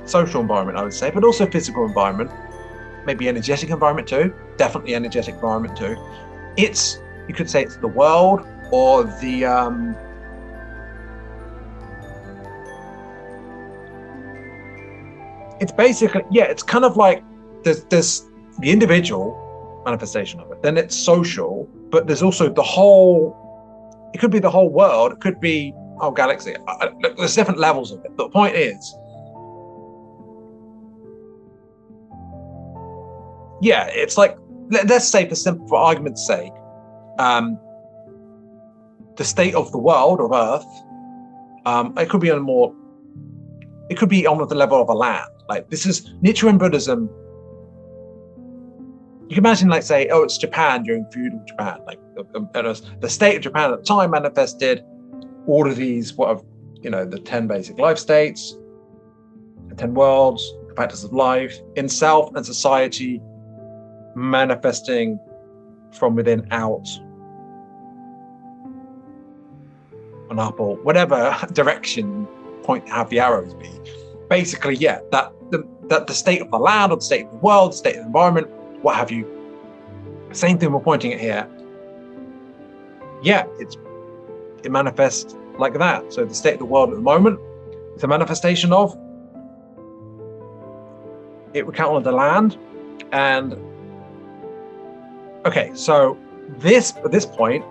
social environment, I would say, but also physical environment, maybe energetic environment too, definitely energetic environment too. You could say it's the world or the it's basically, it's kind of like there's the individual manifestation of it, then it's social, but there's also the whole, it could be the whole world, it could be whole galaxy. Look, there's different levels of it, but the point is, it's like, let's say for argument's sake, the state of the world, of Earth, it could be on the level of a land. Like, this is Nichiren Buddhism. You can imagine, like, say, it's Japan during feudal Japan. Like, the state of Japan at the time manifested all of these, the 10 basic life states, the 10 worlds, the factors of life, in self and society, manifesting from within out, and up, or whatever direction have the arrows be. Basically, that the state of the land, or the state of the world, the state of the environment, what have you. Same thing we're pointing at here. It manifests like that. So the state of the world at the moment is a manifestation of it. We count on the land, and okay. So at this point,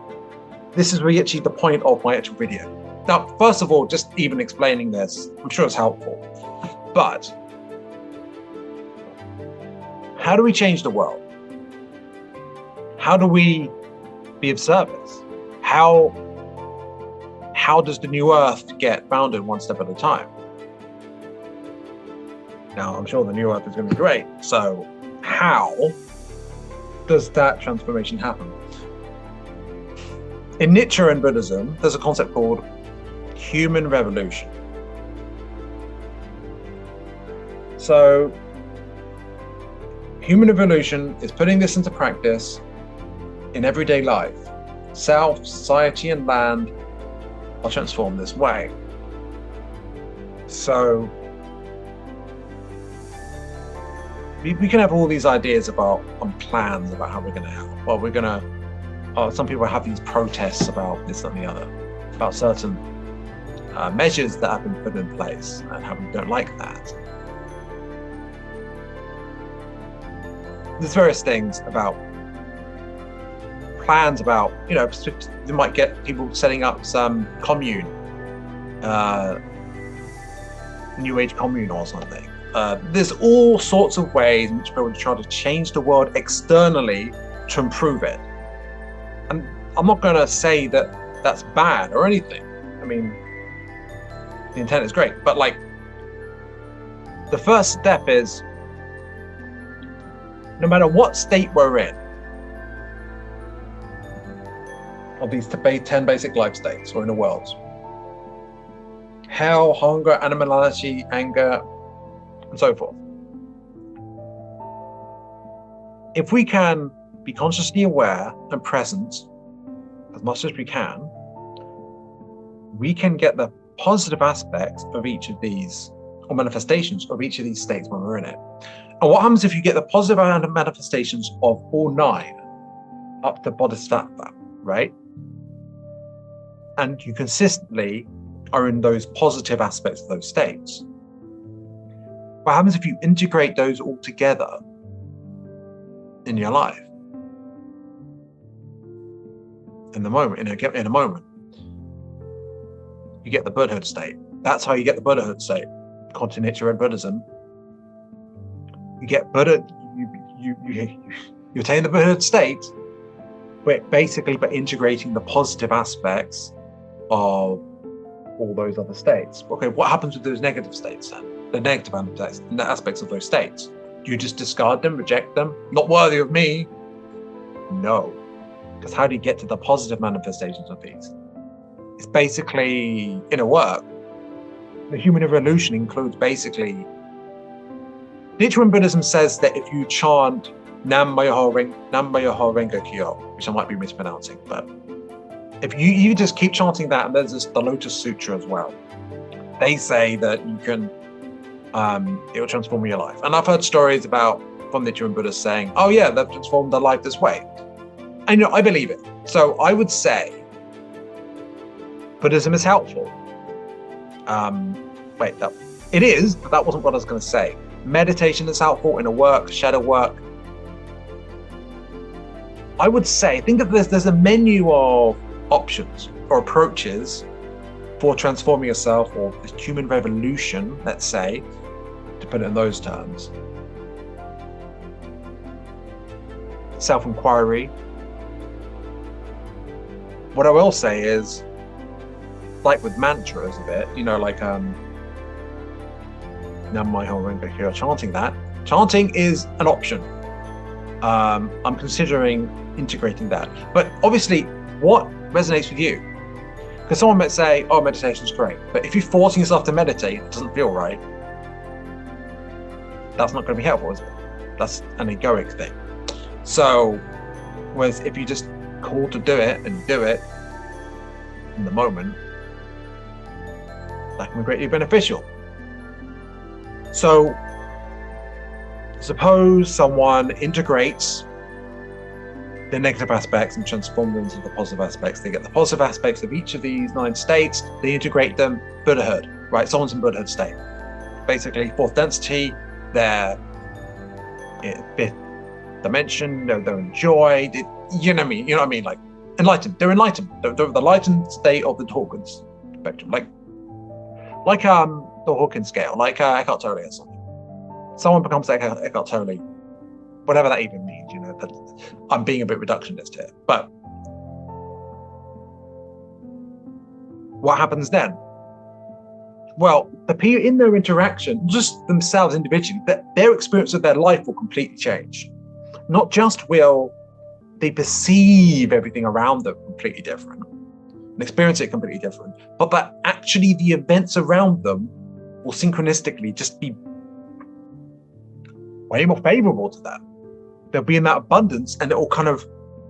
this is really actually the point of my actual video. Now, first of all, just even explaining this, I'm sure it's helpful. But how do we change the world? How do we be of service? How does the new earth get founded one step at a time? Now, I'm sure the new earth is going to be great. So how does that transformation happen? In Nichiren Buddhism, there's a concept called human revolution. So human evolution is putting this into practice in everyday life. Self, society, and land are transformed this way. So we can have all these ideas on plans about how we're going to help. Well, some people have these protests about this and the other, about certain measures that have been put in place and how we don't like that. There's various things about plans about, you might get people setting up some commune, new age commune or something. There's all sorts of ways in which people try to change the world externally to improve it. And I'm not going to say that that's bad or anything. I mean, the intent is great, but the first step is, no matter what state we're in, of these 10 basic life states or in the world, hell, hunger, animality, anger, and so forth. If we can be consciously aware and present as much as we can get the positive aspects of each of these, or manifestations of each of these states when we're in it. And what happens if you get the positive manifestations of all 9 up to Bodhisattva, right? And you consistently are in those positive aspects of those states. What happens if you integrate those all together in your life? In a moment, you get the Buddhahood state. That's how you get the Buddhahood state. According to Nichiren Buddhism, you get Buddha. You attain the Buddhahood state, but basically by integrating the positive aspects of all those other states. Okay, what happens with those negative states then? The negative aspects of those states. Do you just discard them, reject them? Not worthy of me? No. Because how do you get to the positive manifestations of these? It's basically inner work. The human evolution includes basically, Nichiren Buddhism says that if you chant Nam Myoho Renge Kyo, which I might be mispronouncing, but if you just keep chanting that, and there's the Lotus Sutra as well, they say that you can, it will transform your life. And I've heard stories from Nichiren Buddha saying, oh yeah, they've transformed their life this way. And I believe it. So I would say Buddhism is helpful. It is, but that wasn't what I was going to say. Meditation is helpful, inner work, shadow work. I would say, think of this, there's a menu of options or approaches for transforming yourself, or the human revolution, let's say, to put it in those terms. Self-inquiry. What I will say is, like with mantras a bit, Nam Myoho Renge Kyo, chanting that. Chanting is an option. I'm considering integrating that. But obviously, what resonates with you? Because someone might say, oh, meditation's great. But if you're forcing yourself to meditate, it doesn't feel right. That's not going to be helpful, is it? That's an egoic thing. So, whereas if you just call to do it and do it in the moment, that can be greatly beneficial. So, suppose someone integrates the negative aspects and transform them into the positive aspects. They get the positive aspects of each of these 9 states, they integrate them, Buddhahood, right? Someone's in Buddhahood state. Basically, 4th density, they're in 5th dimension, they're enjoyed, you know what I mean? Like, enlightened, they're enlightened. They're the enlightened state of the Hawkins spectrum. Like the Hawkins scale, like Eckhart Tolle or something. Someone becomes Eckhart Tolle, whatever that even means, that I'm being a bit reductionist here. But what happens then? Well, the people in their interaction, just themselves individually, their experience of their life will completely change. Not just will they perceive everything around them completely different and experience it completely different, but that actually the events around them will synchronistically just be way more favorable to them. They'll be in that abundance, and it will kind of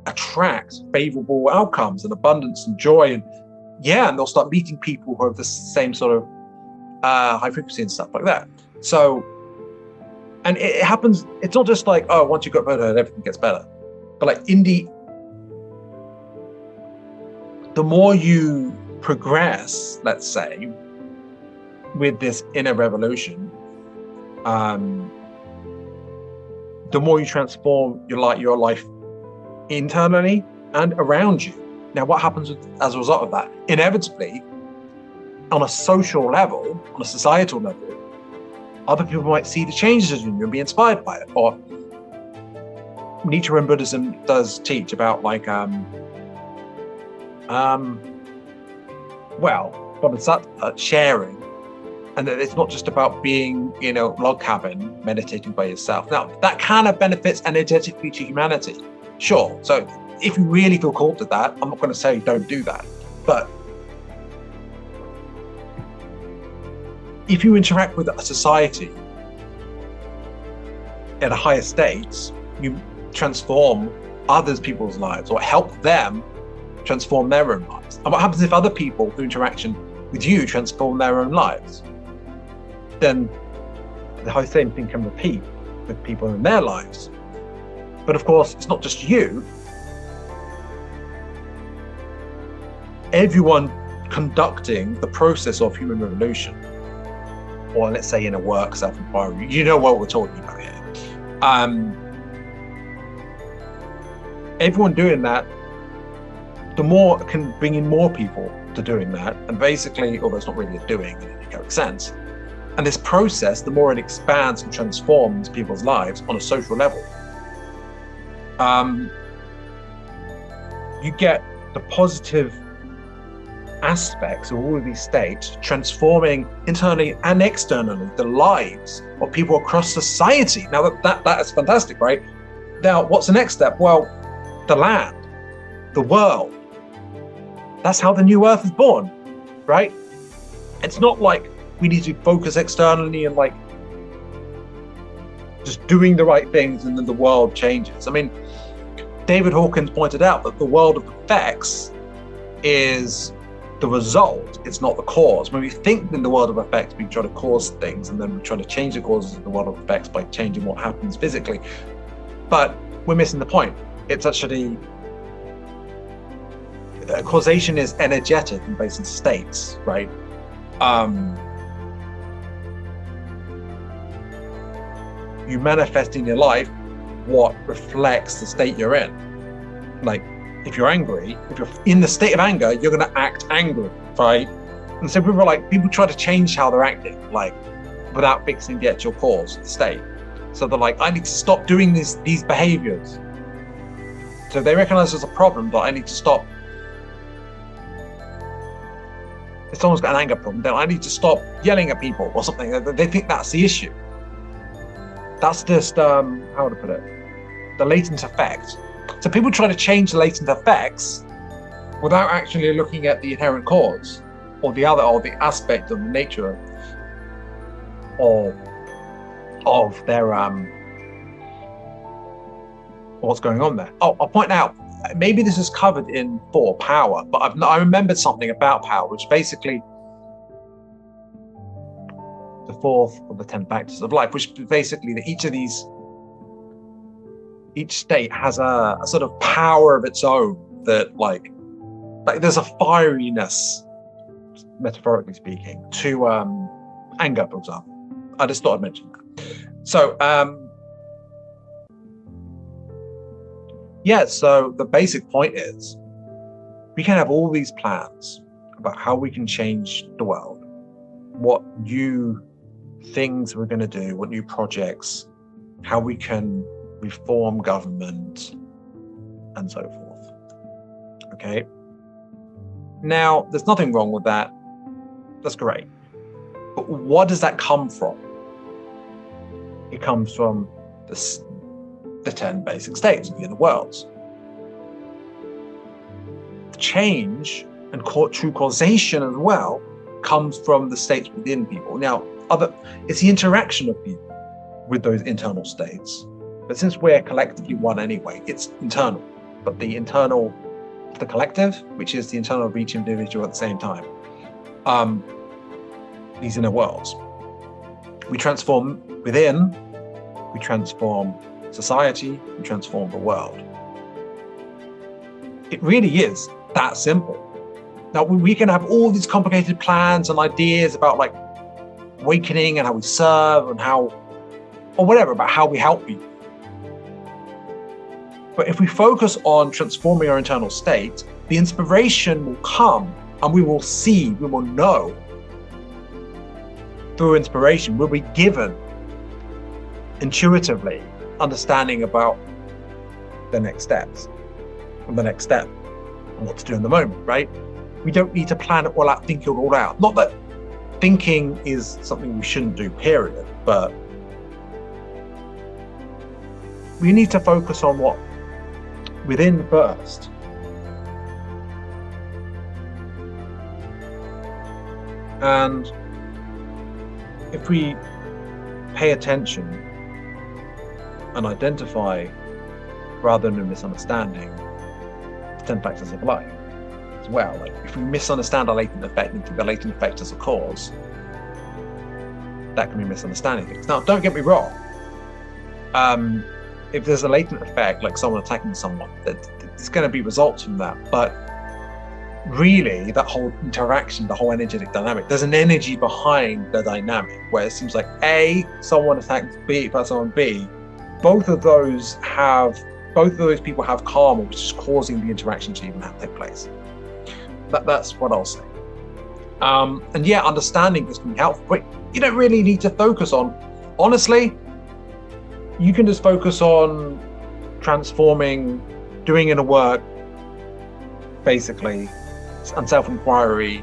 attract favorable outcomes and abundance and joy. And they'll start meeting people who have the same sort of high frequency and stuff like that. So, and it happens, it's not just like, oh, once you got better, everything gets better. But like the more you progress, let's say, with this inner revolution, the more you transform your life internally and around you. Now, what happens as a result of that? Inevitably, on a social level, on a societal level, other people might see the changes in you and be inspired by it. Or Nietzsche and Buddhism does teach about like, bodhisattva, sharing, and that it's not just about being, log cabin, meditating by yourself. Now, that kind of benefits energetically to humanity, sure. So if you really feel called to that, I'm not going to say don't do that. But if you interact with a society at a higher state, you transform people's lives or help them transform their own lives. And what happens if other people, through interaction with you, transform their own lives? Then the whole same thing can repeat with people in their lives. But of course, it's not just you. Everyone conducting the process of human revolution, or let's say in a work self-inquiry, you know what we're talking about here. Everyone doing that, the more it can bring in more people to doing that, and basically, although it's not really a doing in any correct sense, and this process, the more it expands and transforms people's lives on a social level, you get the positive aspects of all of these states transforming internally and externally the lives of people across society. Now that is fantastic, right? Now, what's the next step? Well, the land, the world. That's how the new earth is born, right? It's not like we need to focus externally and like just doing the right things and then the world changes. I mean, David Hawkins pointed out that the world of effects is the result, it's not the cause. When we think in the world of effects, we try to cause things, and then we try to change the causes of the world of effects by changing what happens physically. But we're missing the point. It's actually, causation is energetic and based in states, right? You manifest in your life what reflects the state you're in. Like, if you're angry, if you're in the state of anger, you're going to act angry, right? And so people try to change how they're acting, like, without fixing the actual cause, the state. So they're like, I need to stop doing these behaviors. So they recognize there's a problem, but I need to stop. If someone's got an anger problem, then I need to stop yelling at people or something. They think that's the issue. That's just, how to put it, the latent effect. So people try to change the latent effects without actually looking at the inherent cause or the aspect of the nature of their what's going on there. Oh, I'll point out, maybe this is covered in 4 Power, but I remembered something about power, which basically the 4th of the 10 factors of life, which basically each state has a sort of power of its own that like there's a fieriness, metaphorically speaking, to anger, for example. I just thought I'd mention that. So so the basic point is we can have all these plans about how we can change the world, what new things we're going to do, what new projects, how we can reform government, and so forth. Okay. Now, there's nothing wrong with that. That's great. But what does that come from? It comes from the 10 basic states of the inner worlds. Change and true causation as well comes from the states within people. Now, it's the interaction of people with those internal states. But since we're collectively one anyway, it's internal. But the internal, the collective, which is the internal of each individual at the same time, these inner worlds. We transform within, we transform society, we transform the world. It really is that simple. Now, we can have all these complicated plans and ideas about like awakening and how we serve and how, or whatever, about how we help people. But if we focus on transforming our internal state, the inspiration will come and we will see, we will know through inspiration. We'll be given intuitively understanding about the next steps and the next step and what to do in the moment, right? We don't need to plan it all out, think it all out. Not that thinking is something we shouldn't do, period, but we need to focus on what within first. And if we pay attention and identify, rather than a misunderstanding, the 10 factors of life as well. Like if we misunderstand our latent effect and think the latent effect as a cause, that can be misunderstanding things. Now, don't get me wrong. If there's a latent effect, like someone attacking someone, there's going to be results from that. But really, that whole interaction, the whole energetic dynamic, there's an energy behind the dynamic where it seems like A, someone attacks B, someone B. Both of those people have karma, which is causing the interaction to even have to take place. That's what I'll say. And yeah, understanding this can be helpful, but you don't really need to focus on, honestly, you can just focus on transforming, doing inner work, basically, and self-inquiry.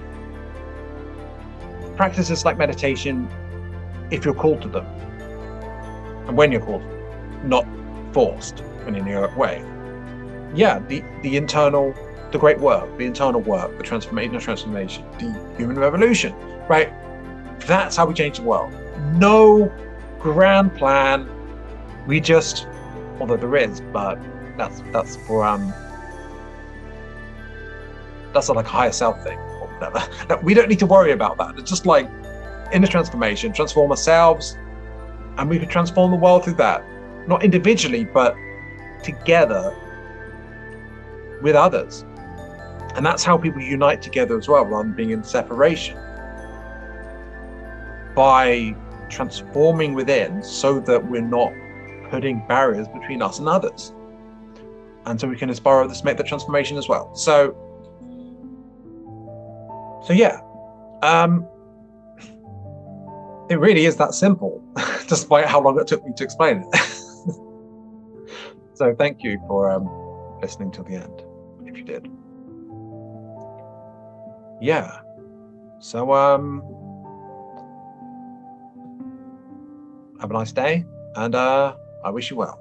Practices like meditation, if you're called to them, and when you're called, not forced in any way. Yeah, the internal, the great work, the internal work, the transformation, the human revolution, right? That's how we change the world. No grand plan. We just, although there is, but that's for that's like a higher self thing or whatever. No, we don't need to worry about that. It's just like inner transformation, transform ourselves, and we can transform the world through that. Not individually, but together with others. And that's how people unite together as well, rather than being in separation. By transforming within so that we're not putting barriers between us and others. And so we can inspire others to make that transformation as well. So yeah, it really is that simple, despite how long it took me to explain it. So thank you for listening till the end, if you did. Yeah. So have a nice day, and I wish you well.